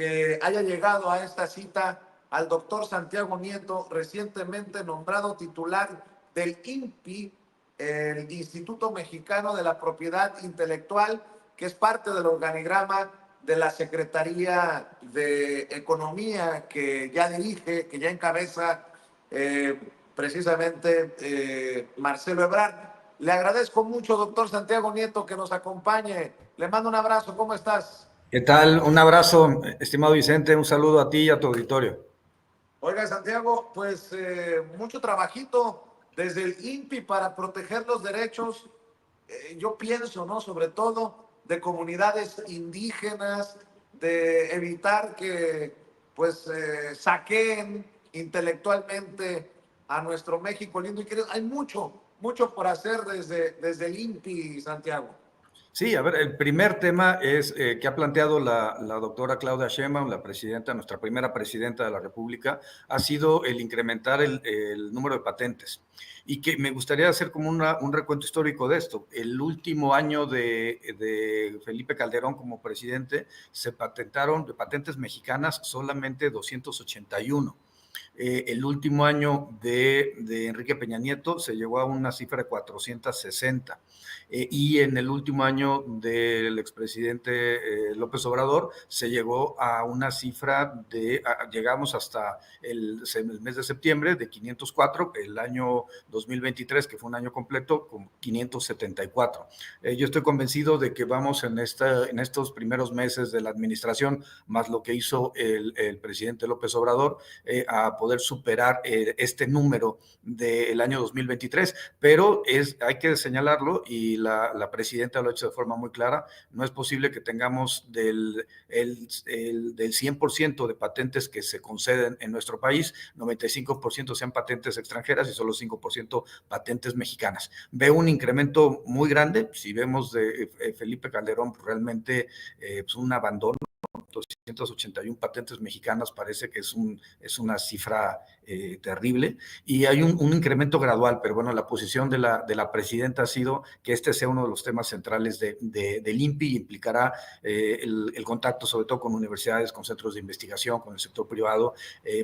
que haya llegado a esta cita al doctor Santiago Nieto, recientemente nombrado titular del INPI, el Instituto Mexicano de la Propiedad Intelectual, que es parte del organigrama de la Secretaría de Economía que ya dirige, que ya encabeza precisamente Marcelo Ebrard. Le agradezco mucho, doctor Santiago Nieto, que nos acompañe. Le mando un abrazo. ¿Cómo estás? ¿Qué tal? Un abrazo, estimado Vicente, un saludo a ti y a tu auditorio. Oiga, Santiago, pues mucho trabajito desde el INPI para proteger los derechos, yo pienso, ¿no? Sobre todo de comunidades indígenas, de evitar que pues saqueen intelectualmente a nuestro México lindo y querido. Hay mucho, mucho por hacer desde el INPI, Santiago. Sí, a ver, el primer tema es que ha planteado la doctora Claudia Sheinbaum, la presidenta, nuestra primera presidenta de la República, ha sido el incrementar el número de patentes. Y que me gustaría hacer como un recuento histórico de esto. El último año de Felipe Calderón como presidente se patentaron de patentes mexicanas solamente 281. El último año de Enrique Peña Nieto se llegó a una cifra de 460. Y en el último año del expresidente López Obrador se llegó a una cifra llegamos hasta el mes de septiembre de 504, el año 2023, que fue un año completo, con 574. Yo estoy convencido de que vamos en estos primeros meses de la administración, más lo que hizo el presidente López Obrador, a poder superar este número del año 2023, pero hay que señalarlo, y la presidenta lo ha hecho de forma muy clara: no es posible que tengamos del 100% de patentes que se conceden en nuestro país, 95% sean patentes extranjeras y solo 5% patentes mexicanas. Veo un incremento muy grande. Si vemos de Felipe Calderón, realmente pues un abandono. 281 patentes mexicanas parece que es una cifra terrible, y hay un incremento gradual, pero bueno, la posición de la presidenta ha sido que este sea uno de los temas centrales del INPI, y implicará el contacto sobre todo con universidades, con centros de investigación, con el sector privado,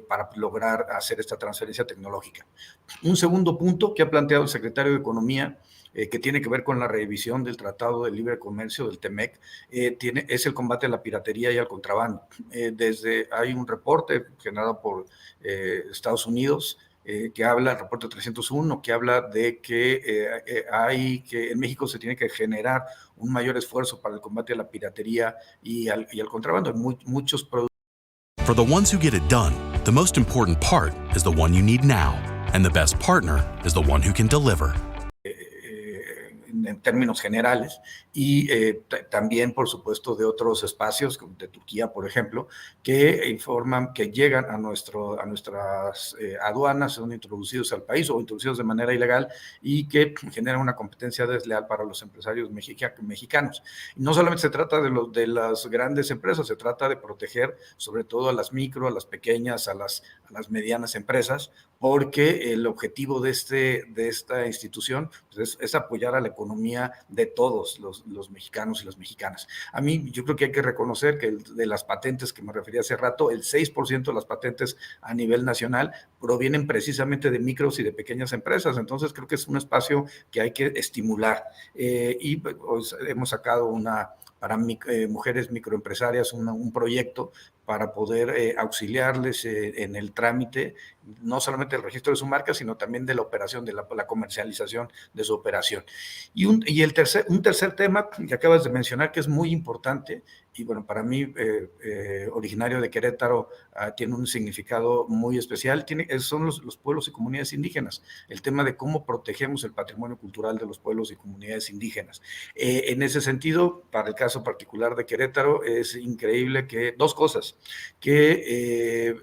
para lograr hacer esta transferencia tecnológica. Un segundo punto que ha planteado el secretario de Economía, que tiene que ver con la revisión del Tratado de Libre Comercio, del TEMEC, es el combate a la piratería y al contrabando. Hay un reporte generado por Estados Unidos, que habla, el reporte 301, que habla de que en México se tiene que generar un mayor esfuerzo para el combate a la piratería y al contrabando. Muchos productos. For the ones who get it done, the most important part is the one you need now, and the best partner is the one who can deliver. En términos generales, y también, por supuesto, de otros espacios, de Turquía, por ejemplo, que informan que llegan a nuestras aduanas, son introducidos al país o introducidos de manera ilegal, y que generan una competencia desleal para los empresarios mexicanos. Y no solamente se trata de las grandes empresas, se trata de proteger sobre todo a las micro, a las pequeñas, a las medianas empresas, porque el objetivo de esta institución pues es apoyar a la economía de todos los mexicanos y las mexicanas. A mí, yo creo que hay que reconocer que de las patentes que me refería hace rato, el 6% de las patentes a nivel nacional provienen precisamente de micros y de pequeñas empresas. Entonces creo que es un espacio que hay que estimular, y pues, hemos sacado para mujeres microempresarias un proyecto para poder auxiliarles en el trámite, no solamente del registro de su marca, sino también de la operación, de la comercialización de su operación. Y un tercer tema que acabas de mencionar, que es muy importante, y bueno, para mí, originario de Querétaro, tiene un significado muy especial, son los pueblos y comunidades indígenas, el tema de cómo protegemos el patrimonio cultural de los pueblos y comunidades indígenas. En ese sentido, para el caso particular de Querétaro, es increíble que dos cosas: que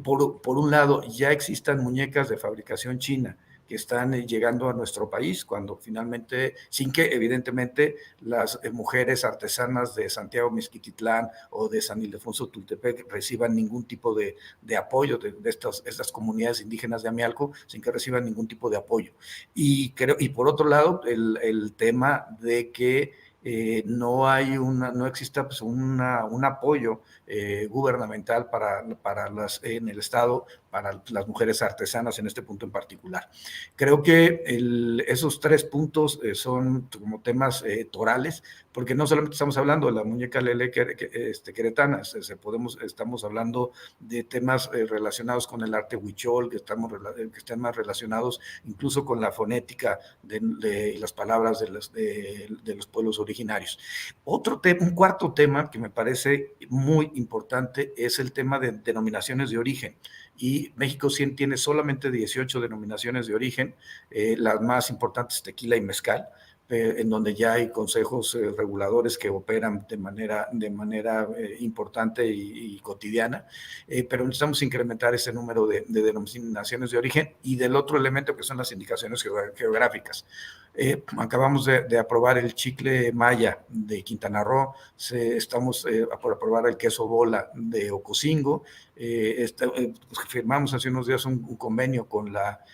por un lado ya existan muñecas de fabricación china que están llegando a nuestro país, cuando finalmente, sin que evidentemente las mujeres artesanas de Santiago Mezquititlán o de San Ildefonso Tultepec reciban ningún tipo de apoyo de estas comunidades indígenas de Amialco, sin que reciban ningún tipo de apoyo. Y por otro lado, el tema de que no exista pues, un apoyo gubernamental en el Estado para las mujeres artesanas en este punto en particular. Creo que esos 3 puntos son como temas torales, porque no solamente estamos hablando de la muñeca Lele queretana, estamos hablando de temas relacionados con el arte huichol, que están más relacionados incluso con la fonética de las palabras de los pueblos originarios. Un cuarto tema que me parece muy importante es el tema de denominaciones de origen. Y México tiene solamente 18 denominaciones de origen, las más importantes tequila y mezcal, en donde ya hay consejos reguladores que operan de manera importante y cotidiana, pero necesitamos incrementar ese número de denominaciones de origen y del otro elemento que son las indicaciones geográficas. Acabamos de aprobar el chicle maya de Quintana Roo, estamos por aprobar el queso bola de Ocosingo, firmamos hace unos días un convenio con la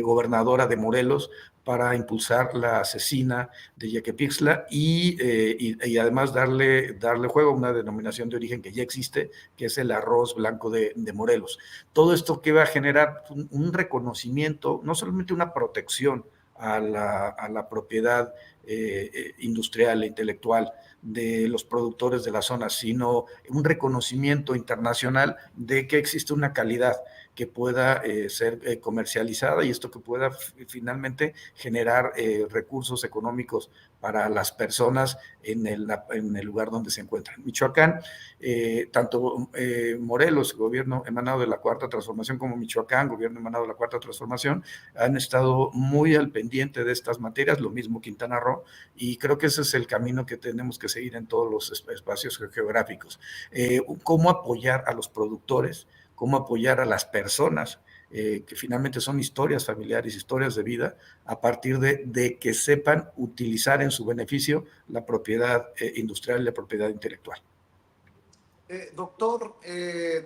gobernadora de Morelos para impulsar la cecina de Yequepixtla y además darle juego a una denominación de origen que ya existe, que es el arroz blanco de Morelos. Todo esto que va a generar un reconocimiento, no solamente una protección a la propiedad industrial e intelectual de los productores de la zona, sino un reconocimiento internacional de que existe una calidad que pueda ser comercializada y esto que pueda finalmente generar recursos económicos para las personas en el lugar donde se encuentran. Michoacán, tanto Morelos, gobierno emanado de la Cuarta Transformación, como Michoacán, gobierno emanado de la Cuarta Transformación, han estado muy al pendiente de estas materias, lo mismo Quintana Roo, y creo que ese es el camino que tenemos que seguir en todos los espacios geográficos. Cómo apoyar a los productores, cómo apoyar a las personas, que finalmente son historias familiares, historias de vida, a partir de que sepan utilizar en su beneficio la propiedad industrial y la propiedad intelectual. Doctor,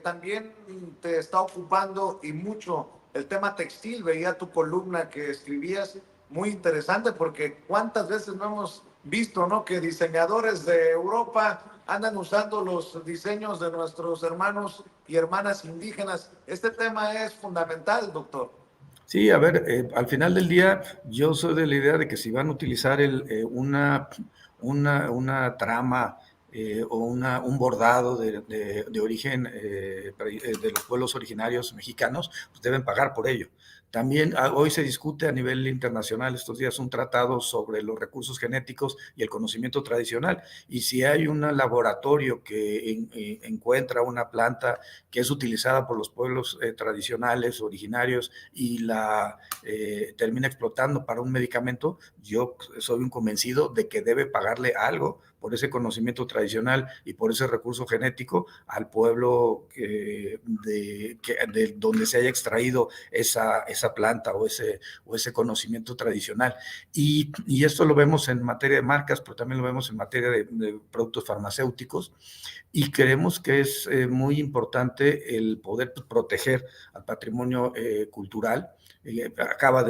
también te está ocupando y mucho el tema textil. Veía tu columna que escribías, muy interesante, porque cuántas veces no hemos visto, ¿no?, que diseñadores de Europa andan usando los diseños de nuestros hermanos y hermanas indígenas. Este tema es fundamental, doctor. Sí, a ver, al final del día yo soy de la idea de que si van a utilizar una trama o un bordado de origen de los pueblos originarios mexicanos, pues deben pagar por ello. También hoy se discute a nivel internacional estos días un tratado sobre los recursos genéticos y el conocimiento tradicional. Y si hay un laboratorio que encuentra una planta que es utilizada por los pueblos tradicionales, originarios, y la termina explotando para un medicamento, yo soy un convencido de que debe pagarle algo por ese conocimiento tradicional y por ese recurso genético al pueblo de donde se haya extraído esa planta o ese conocimiento tradicional. Y esto lo vemos en materia de marcas, pero también lo vemos en materia de productos farmacéuticos, y creemos que es muy importante el poder proteger al patrimonio cultural. Acabamos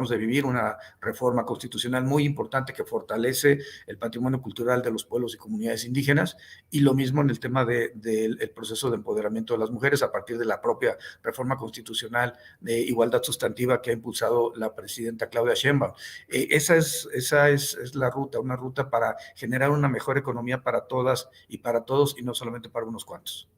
de vivir una reforma constitucional muy importante que fortalece el patrimonio cultural de los pueblos y comunidades indígenas, y lo mismo en el tema del proceso de empoderamiento de las mujeres a partir de la propia reforma constitucional de igualdad sustantiva que ha impulsado la presidenta Claudia Sheinbaum. Esa es la ruta, una ruta para generar una mejor economía para todas y para todos, y no solamente para unos cuantos.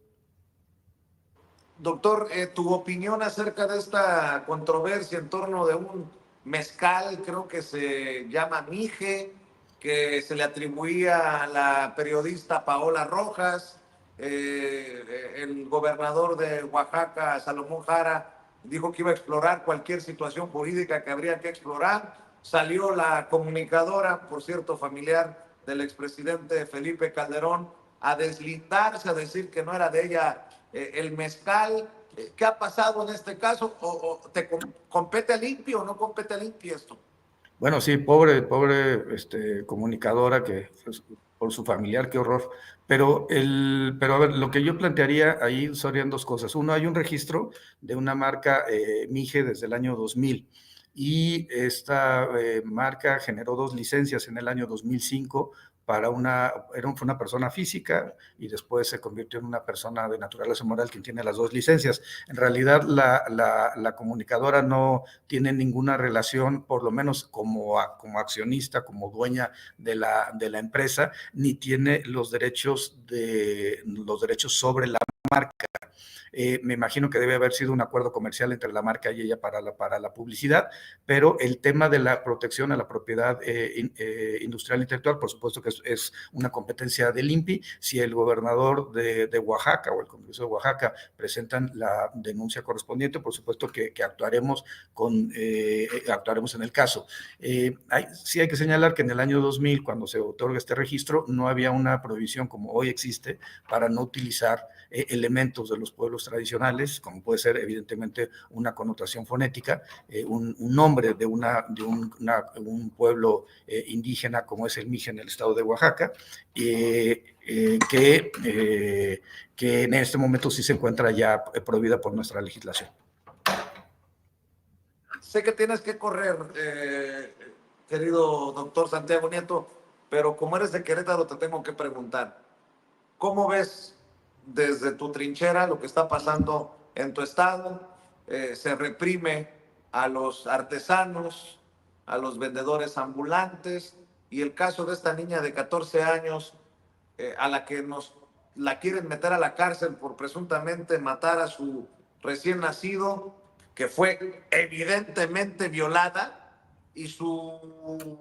Doctor, tu opinión acerca de esta controversia en torno de un mezcal, creo que se llama Mije, que se le atribuía a la periodista Paola Rojas. El gobernador de Oaxaca, Salomón Jara, dijo que iba a explorar cualquier situación jurídica que habría que explorar. Salió la comunicadora, por cierto, familiar del expresidente Felipe Calderón, a deslindarse, a decir que no era de ella el mezcal. ¿Qué ha pasado en este caso? ¿O te compete limpio o no compete limpio esto? Bueno, sí, pobre comunicadora, que por su familiar, qué horror. Pero a ver, lo que yo plantearía ahí serían dos cosas. Uno, hay un registro de una marca Mije desde el año 2000. y esta marca generó 2 licencias en el año 2005 para fue una persona física y después se convirtió en una persona de naturaleza moral quien tiene las 2 licencias. En realidad la comunicadora no tiene ninguna relación, por lo menos como accionista, como dueña de la empresa, ni tiene los derechos sobre la marca. Me imagino que debe haber sido un acuerdo comercial entre la marca y ella para la publicidad, pero el tema de la protección a la propiedad industrial intelectual, por supuesto que es una competencia del INPI. Si el gobernador de Oaxaca o el Congreso de Oaxaca presentan la denuncia correspondiente, por supuesto que actuaremos en el caso. Sí hay que señalar que en el año 2000, cuando se otorga este registro, no había una prohibición como hoy existe para no utilizar elementos de los pueblos tradicionales, como puede ser evidentemente una connotación fonética, un nombre de un pueblo indígena como es el Mije en el estado de Oaxaca, que en este momento sí se encuentra ya prohibida por nuestra legislación. Sé que tienes que correr, querido doctor Santiago Nieto, pero como eres de Querétaro te tengo que preguntar, ¿cómo ves desde tu trinchera lo que está pasando en tu estado? Se reprime a los artesanos, a los vendedores ambulantes, y el caso de esta niña de 14 años a la que la quieren meter a la cárcel por presuntamente matar a su recién nacido, que fue evidentemente violada, y su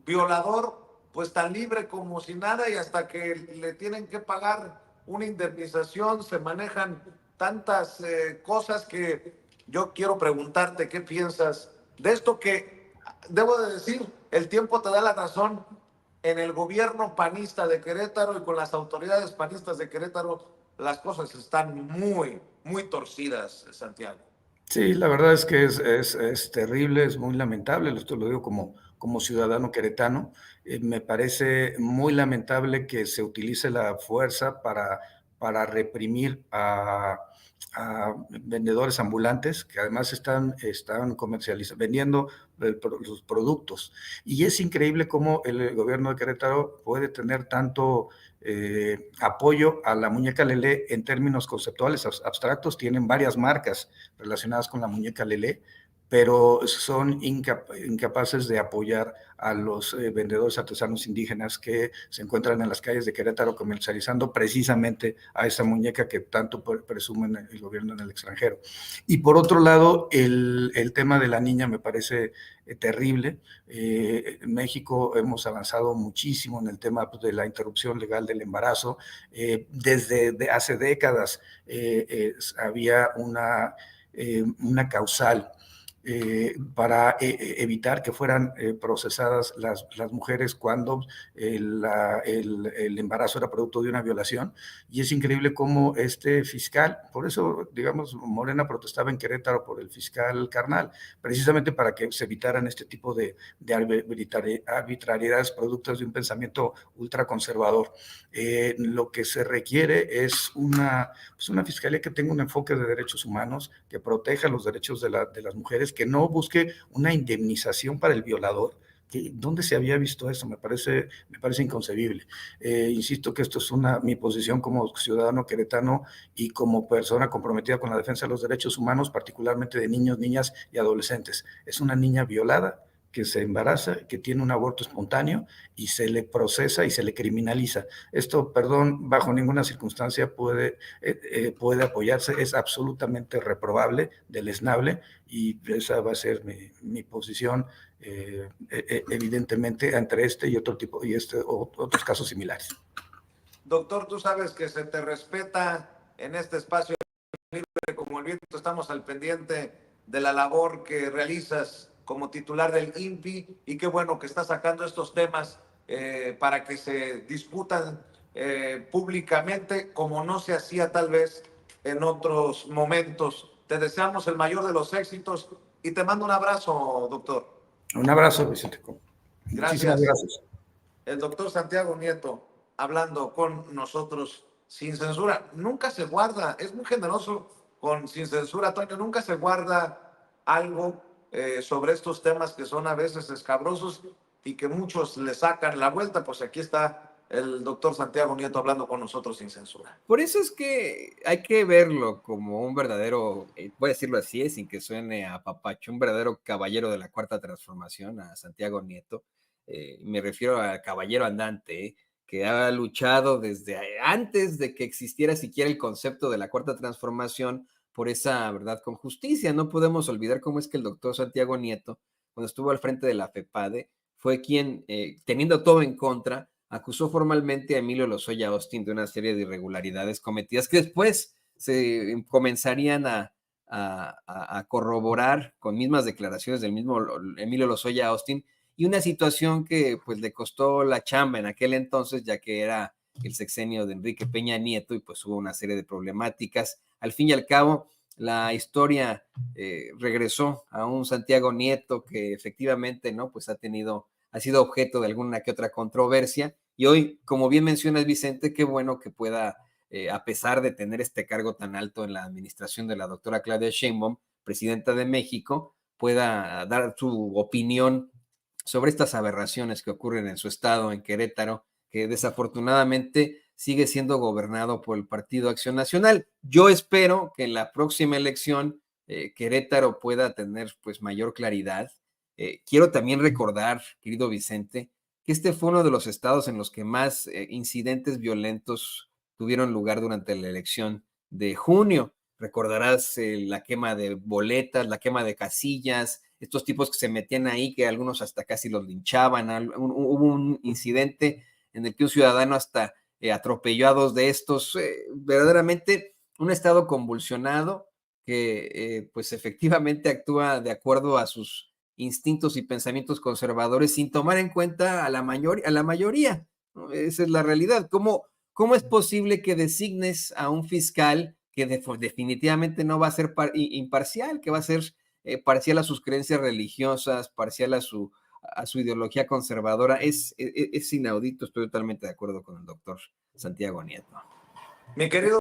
violador pues tan libre como si nada, y hasta que le tienen que pagar una indemnización se manejan tantas cosas que yo quiero preguntarte qué piensas de esto, que debo de decir, el tiempo te da la razón. En el gobierno panista de Querétaro y con las autoridades panistas de Querétaro las cosas están muy, muy torcidas, Santiago. Sí, la verdad es que es terrible, es muy lamentable, esto lo digo como ciudadano queretano. Me parece muy lamentable que se utilice la fuerza para reprimir a vendedores ambulantes que además están vendiendo los productos. Y es increíble cómo el gobierno de Querétaro puede tener tanto apoyo a la muñeca Lelé en términos conceptuales abstractos. Tienen varias marcas relacionadas con la muñeca Lelé, pero son incapaces de apoyar a los vendedores artesanos indígenas que se encuentran en las calles de Querétaro comercializando precisamente a esa muñeca que tanto presumen el gobierno en el extranjero. Y por otro lado, el tema de la niña me parece terrible. En México hemos avanzado muchísimo en el tema de la interrupción legal del embarazo. Desde hace décadas había una causal para evitar que fueran procesadas las mujeres cuando el embarazo era producto de una violación. Y es increíble cómo este fiscal, por eso, digamos, Morena protestaba en Querétaro por el fiscal carnal, precisamente para que se evitaran este tipo de arbitrariedades productos de un pensamiento ultraconservador. Lo que se requiere es una fiscalía que tenga un enfoque de derechos humanos, que proteja los derechos de las mujeres, que no busque una indemnización para el violador. ¿Dónde se había visto eso? Me parece inconcebible. Insisto que esto es mi posición como ciudadano queretano y como persona comprometida con la defensa de los derechos humanos, particularmente de niños, niñas y adolescentes. Es una niña violada que se embaraza, que tiene un aborto espontáneo y se le procesa y se le criminaliza. Esto, perdón, bajo ninguna circunstancia puede apoyarse, es absolutamente reprobable, deleznable, y esa va a ser mi posición, evidentemente, entre este y otros casos similares. Doctor, tú sabes que se te respeta en este espacio libre como el viento. Estamos al pendiente de la labor que realizas como titular del INPI, y qué bueno que estás sacando estos temas para que se discutan públicamente, como no se hacía tal vez en otros momentos. Te deseamos el mayor de los éxitos y te mando un abrazo, doctor. Un abrazo, Vicente. Muchísimas gracias. El doctor Santiago Nieto, hablando con nosotros sin censura. Nunca se guarda, es muy generoso sin censura, Toño, nunca se guarda algo sobre estos temas que son a veces escabrosos y que muchos le sacan la vuelta. Pues aquí está el doctor Santiago Nieto hablando con nosotros sin censura. Por eso es que hay que verlo como un verdadero, voy a decirlo así, sin que suene a papacho, un verdadero caballero de la Cuarta Transformación, a Santiago Nieto. Me refiero al caballero andante, que ha luchado desde antes de que existiera siquiera el concepto de la Cuarta Transformación por esa verdad con justicia. No podemos olvidar cómo es que el doctor Santiago Nieto, cuando estuvo al frente de la FEPADE, fue quien, teniendo todo en contra, acusó formalmente a Emilio Lozoya Austin de una serie de irregularidades cometidas que después se comenzarían a corroborar con mismas declaraciones del mismo Emilio Lozoya Austin, y una situación que pues le costó la chamba en aquel entonces, ya que era el sexenio de Enrique Peña Nieto y pues hubo una serie de problemáticas. Al fin y al cabo, la historia regresó a un Santiago Nieto que efectivamente, ¿no? Pues ha sido objeto de alguna que otra controversia, y hoy, como bien mencionas, Vicente, qué bueno que pueda, a pesar de tener este cargo tan alto en la administración de la doctora Claudia Sheinbaum, presidenta de México, pueda dar su opinión sobre estas aberraciones que ocurren en su estado, en Querétaro, que desafortunadamente sigue siendo gobernado por el Partido Acción Nacional. Yo espero que en la próxima elección Querétaro pueda tener pues mayor claridad. Quiero también recordar, querido Vicente, que este fue uno de los estados en los que más incidentes violentos tuvieron lugar durante la elección de junio. Recordarás la quema de boletas, la quema de casillas, estos tipos que se metían ahí, que algunos hasta casi los linchaban. Hubo un incidente en el que un ciudadano hasta atropelló a dos de estos. Verdaderamente un estado convulsionado que pues efectivamente actúa de acuerdo a sus instintos y pensamientos conservadores sin tomar en cuenta a la mayoría, ¿no? Esa es la realidad. ¿Cómo es posible que designes a un fiscal que definitivamente no va a ser imparcial, que va a ser parcial a sus creencias religiosas, parcial a su ideología conservadora? Es inaudito. Estoy totalmente de acuerdo con el doctor Santiago Nieto. Mi querido